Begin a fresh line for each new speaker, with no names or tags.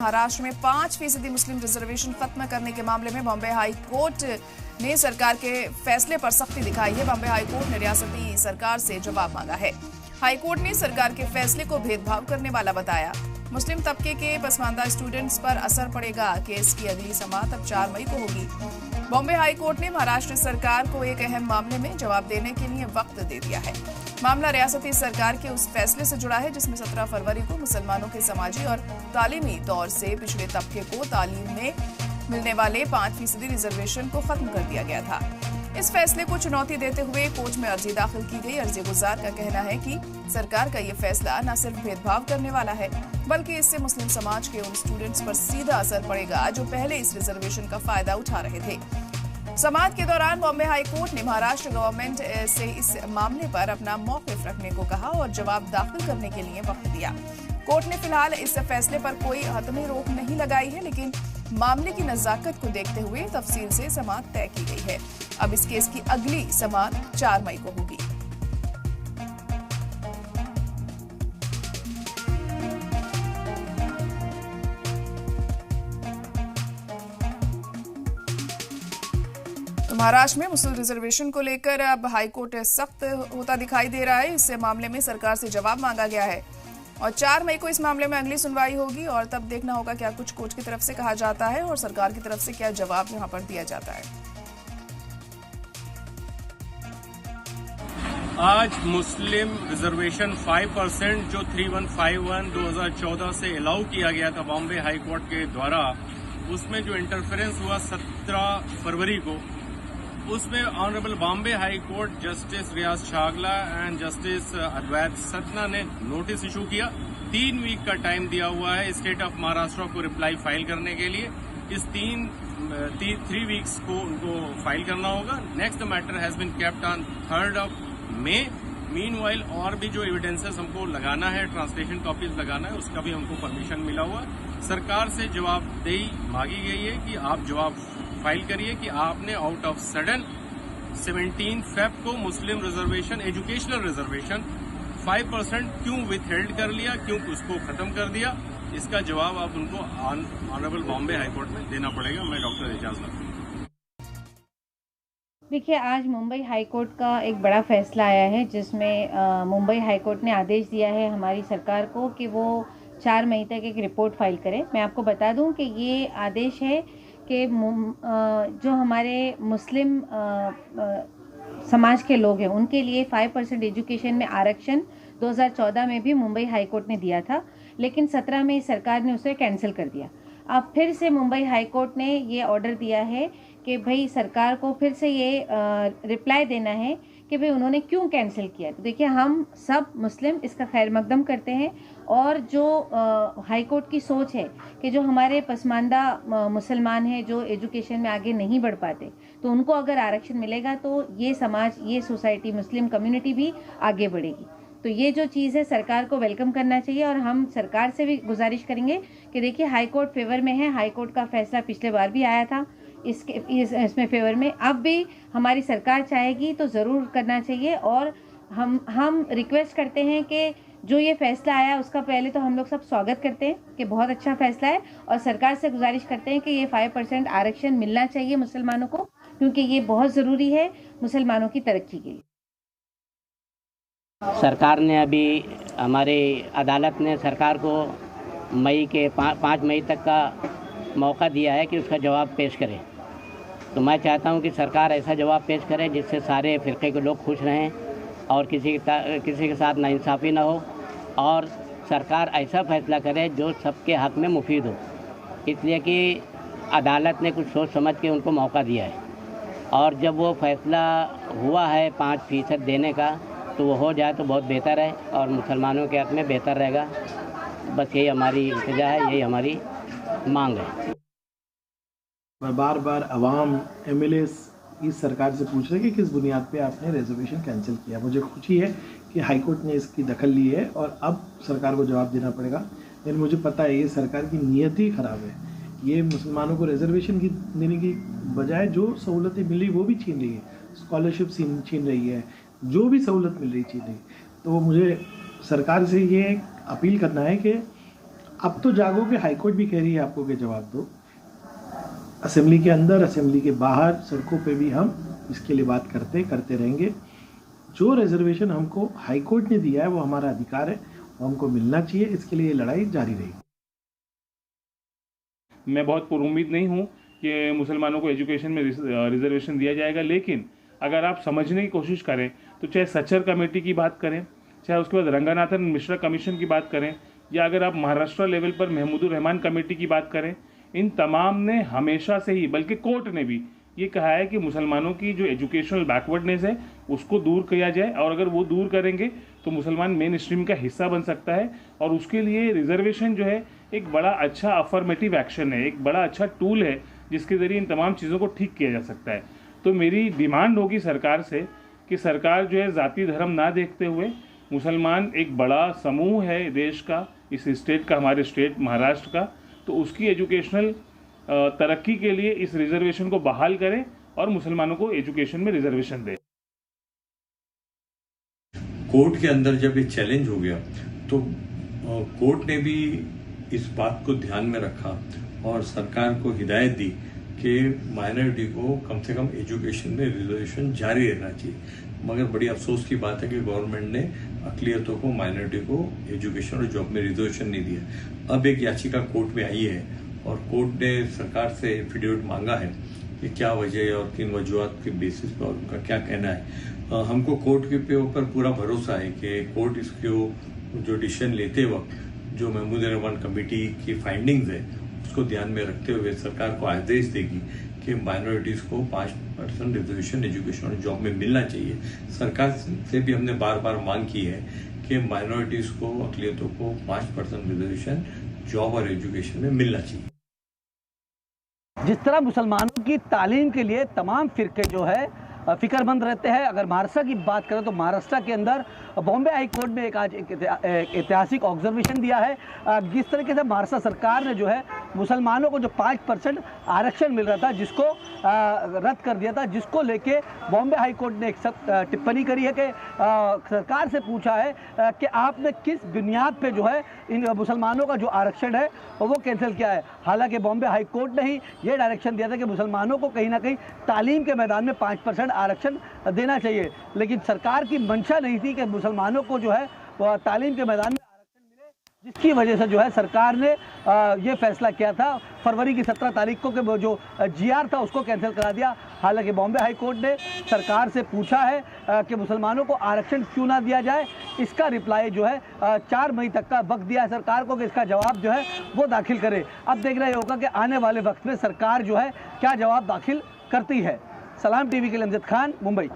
महाराष्ट्र में 5% मुस्लिम रिजर्वेशन खत्म करने के मामले में बॉम्बे हाई कोर्ट ने सरकार के फैसले पर सख्ती दिखाई है। बॉम्बे हाई कोर्ट ने रियासती सरकार से जवाब मांगा है। हाई कोर्ट ने सरकार के फैसले को भेदभाव करने वाला बताया। मुस्लिम तबके के पसमानदा स्टूडेंट्स पर असर पड़ेगा। केस की अगली समाअत अब 4 मई को होगी। बॉम्बे हाई कोर्ट ने महाराष्ट्र सरकार को एक अहम मामले में जवाब देने के लिए वक्त दे दिया है। मामला रियासती सरकार के उस फैसले से जुड़ा है जिसमें 17 फरवरी को मुसलमानों के समाजी और तालीमी तौर से पिछड़े तबके को तालीम में मिलने वाले 5% रिजर्वेशन को खत्म कर दिया गया था। इस फैसले को चुनौती देते हुए कोर्ट में अर्जी दाखिल की गई। अर्जी गुजार का कहना है कि सरकार का ये फैसला न सिर्फ भेदभाव करने वाला है बल्कि इससे मुस्लिम समाज के उन स्टूडेंट्स पर सीधा असर पड़ेगा जो पहले इस रिजर्वेशन का फायदा उठा रहे थे। समाअत के दौरान बॉम्बे हाई कोर्ट ने महाराष्ट्र गवर्नमेंट से इस मामले पर अपना मौक़िफ़ रखने को कहा और जवाब दाखिल करने के लिए वक्त दिया। कोर्ट ने फिलहाल इस फैसले पर कोई हतमी रोक नहीं लगाई है, लेकिन मामले की नज़ाकत को देखते हुए तफसील से समाअत तय की गई है। अब इस केस की अगली समाअत 4 मई को होगी। महाराष्ट्र में मुस्लिम रिजर्वेशन को लेकर अब हाईकोर्ट सख्त होता दिखाई दे रहा है। इस मामले में सरकार से जवाब मांगा गया है और 4 मई को इस मामले में अगली सुनवाई होगी और तब देखना होगा क्या कुछ कोर्ट की तरफ से कहा जाता है और सरकार की तरफ से क्या जवाब यहां पर दिया जाता है।
आज मुस्लिम रिजर्वेशन 5% जो 3151 2014 से अलाउ किया गया था बॉम्बे हाई कोर्ट के द्वारा, उसमें जो इंटरफेरेंस हुआ 17 फरवरी को, उसमें honourable Bombay high court justice Riyaz Chagla and justice Advait Sethna ने नोटिस इशू किया। 3 वीक का टाइम दिया हुआ है स्टेट ऑफ महाराष्ट्र को रिप्लाई फाइल करने के लिए। इस 3 वीक्स को उनको फाइल करना होगा। Next matter has been kept on 3 May. Meanwhile और भी जो एविडेंसेस हमको लगाना है, ट्रांसलेशन कॉपीज लगाना है, उसका भी हमको परमिशन मिला हुआ। सरकार से जवाबदेही मांगी गई है कि आप जवाब फाइल करिए कि आपने आउट ऑफ सडन 17 फेब को मुस्लिम रिजर्वेशन, एजुकेशनल रिजर्वेशन 5% क्यों विथहेल्ड कर लिया, क्यों उसको खत्म कर दिया। इसका जवाब आप उनको ऑनरेबल बॉम्बे हाईकोर्ट में देना पड़ेगा। मैं डॉक्टर एजाज लखवी।
देखिए, आज मुंबई हाईकोर्ट का एक बड़ा फैसला आया है जिसमें मुंबई हाईकोर्ट ने आदेश दिया है हमारी सरकार को कि वो 4 मई तक एक रिपोर्ट फाइल करे। मैं आपको बता दूं कि ये आदेश है कि जो हमारे मुस्लिम समाज के लोग हैं उनके लिए 5% एजुकेशन में आरक्षण 2014 में भी मुंबई हाईकोर्ट ने दिया था, लेकिन 17 में सरकार ने उसे कैंसिल कर दिया। अब फिर से मुंबई हाईकोर्ट ने ये ऑर्डर दिया है कि भाई सरकार को फिर से ये रिप्लाई देना है कि भाई उन्होंने क्यों कैंसिल किया। तो देखिए, हम सब मुस्लिम इसका खैर मकदम करते हैं और जो हाई कोर्ट की सोच है कि जो हमारे पसमानदा मुसलमान हैं जो एजुकेशन में आगे नहीं बढ़ पाते, तो उनको अगर आरक्षण मिलेगा तो ये समाज, ये सोसाइटी, मुस्लिम कम्युनिटी भी आगे बढ़ेगी। तो ये जो चीज़ है सरकार को वेलकम करना चाहिए और हम सरकार से भी गुजारिश करेंगे कि देखिए, हाई कोर्ट फेवर में है। हाई कोर्ट का फैसला पिछले बार भी आया था इसमें फेवर में। अब भी हमारी सरकार चाहेगी तो ज़रूर करना चाहिए और हम रिक्वेस्ट करते हैं कि जो ये फैसला आया उसका पहले तो हम लोग सब स्वागत करते हैं कि बहुत अच्छा फैसला है और सरकार से गुजारिश करते हैं कि ये 5% आरक्षण मिलना चाहिए मुसलमानों को, क्योंकि ये बहुत ज़रूरी है मुसलमानों की तरक्की के लिए।
सरकार ने अभी, हमारे अदालत ने सरकार को मई के 5 मई तक का मौका दिया है कि उसका जवाब पेश करे। तो मैं चाहता हूं कि सरकार ऐसा जवाब पेश करे जिससे सारे फ़िरक़े के लोग खुश रहें और किसी के साथ नाइंसाफ़ी ना हो और सरकार ऐसा फ़ैसला करे जो सबके हक़ में मुफीद हो। इसलिए कि अदालत ने कुछ सोच समझ के उनको मौका दिया है और जब वो फ़ैसला हुआ है 5% देने का, तो वो हो जाए तो बहुत बेहतर है और मुसलमानों के हक़ में बेहतर रहेगा। बस यही हमारी इल्तिजा है, यही हमारी मांग है।
बार बार अवाम, MLAs इस सरकार से पूछ रहे हैं कि किस बुनियाद पे आपने रिजर्वेशन कैंसिल किया। मुझे खुशी है कि हाई कोर्ट ने इसकी दखल ली है और अब सरकार को जवाब देना पड़ेगा। लेकिन मुझे पता है ये सरकार की नीयत ही ख़राब है। ये मुसलमानों को रिजर्वेशन की देने की बजाय जो सहूलतें मिल रही वो भी छीन रही है, स्कॉलरशिप छीन रही है, जो भी सहूलत मिल रही छीन रही। तो मुझे सरकार से ये अपील करना है कि अब तो जागो कि हाईकोर्ट भी कह रही है आपको कि जवाब दो। असेंबली के अंदर, असेंबली के बाहर, सड़कों पे भी हम इसके लिए बात करते रहेंगे। जो रिजर्वेशन हमको हाईकोर्ट ने दिया है वो हमारा अधिकार है, वो हमको मिलना चाहिए। इसके लिए लड़ाई जारी रहेगी।
मैं बहुत पुरुम्मीद नहीं हूँ कि मुसलमानों को एजुकेशन में रिजर्वेशन दिया जाएगा, लेकिन अगर आप समझने की कोशिश करें तो चाहे सच्चर कमेटी की बात करें, चाहे उसके बाद रंगानाथन मिश्रा कमीशन की बात करें, या अगर आप महाराष्ट्र लेवल पर महमूदुर रहमान कमेटी की बात करें, इन तमाम ने हमेशा से ही, बल्कि कोर्ट ने भी ये कहा है कि मुसलमानों की जो एजुकेशनल बैकवर्डनेस है उसको दूर किया जाए, और अगर वो दूर करेंगे तो मुसलमान मेन स्ट्रीम का हिस्सा बन सकता है। और उसके लिए रिजर्वेशन जो है एक बड़ा अच्छा अफर्मेटिव एक्शन है, एक बड़ा अच्छा टूल है जिसके ज़रिए इन तमाम चीज़ों को ठीक किया जा सकता है। तो मेरी डिमांड होगी सरकार से कि सरकार जो है ज़ाती धर्म ना देखते हुए, मुसलमान एक बड़ा समूह है देश का, इस स्टेट का, हमारे स्टेट महाराष्ट्र का, तो उसकी एजुकेशनल तरक्की के लिए इस रिजर्वेशन को बहाल करें और मुसलमानों को एजुकेशन में रिजर्वेशन दें।
कोर्ट के अंदर जब ये चैलेंज हो गया तो कोर्ट ने भी इस बात को ध्यान में रखा और सरकार को हिदायत दी कि माइनॉरिटी को कम से कम एजुकेशन में रिजर्वेशन जारी रहना चाहिए। मगर बड़ी अफसोस की बात है कि गवर्नमेंट ने अक़लियतों को, माइनॉरिटी को एजुकेशन और जॉब में रिजर्वेशन नहीं दिया। अब एक याचिका कोर्ट में आई है और कोर्ट ने सरकार से एफिडेविट मांगा है कि क्या वजह है और किन वजूहत के बेसिस पर उनका क्या कहना है। हमको कोर्ट के ऊपर पूरा भरोसा है कि कोर्ट इसको जो डिसीजन लेते वक्त जो महमूदुर रहमान कमेटी की फाइंडिंग्स है उसको ध्यान में रखते हुए सरकार को आदेश देगी कि माइनॉरिटीज़ को 5% रिजर्वेशन एजुकेशन और जॉब में मिलना चाहिए। सरकार से भी हमने बार बार मांग की है कि माइनॉरिटीज़ को, अक़लियतों को 5% रिजर्वेशन जॉब और एजुकेशन में मिलना चाहिए।
जिस तरह मुसलमानों की तालीम के लिए तमाम फ़िरके जो है फ़िक्रमंद रहते हैं, अगर महाराष्ट्र की बात करें तो महाराष्ट्र के अंदर बॉम्बे हाई कोर्ट में आज एक ऐतिहासिक ऑब्जर्वेशन दिया है। जिस तरीके से महाराष्ट्र सरकार ने जो है मुसलमानों को जो 5% आरक्षण मिल रहा था जिसको रद्द कर दिया था, जिसको लेके बॉम्बे हाई कोर्ट ने एक टिप्पणी करी है कि सरकार से पूछा है कि आपने किस बुनियाद पे जो है इन मुसलमानों का जो आरक्षण है वो कैंसिल किया है। हालांकि बॉम्बे हाई कोर्ट ने ही ये डायरेक्शन दिया था कि मुसलमानों को कहीं ना कहीं तालीम के मैदान में 5% आरक्षण देना चाहिए, लेकिन सरकार की मंशा नहीं थी कि मुसलमानों को जो है तालीम के मैदान में आरक्षण मिले, जिसकी वजह से जो है सरकार ने ये फैसला किया था फरवरी की 17 तारीख को कि जो GR था उसको कैंसिल करा दिया। हालांकि बॉम्बे हाई कोर्ट ने सरकार से पूछा है कि मुसलमानों को आरक्षण क्यों ना दिया जाए। इसका रिप्लाई जो है 4 मई तक का वक्त दिया है सरकार को कि इसका जवाब जो है वो दाखिल करे। अब देखना ये होगा कि आने वाले वक्त में सरकार जो है क्या जवाब दाखिल करती है। सलाम टीवी के लिए अमजद खान, मुंबई।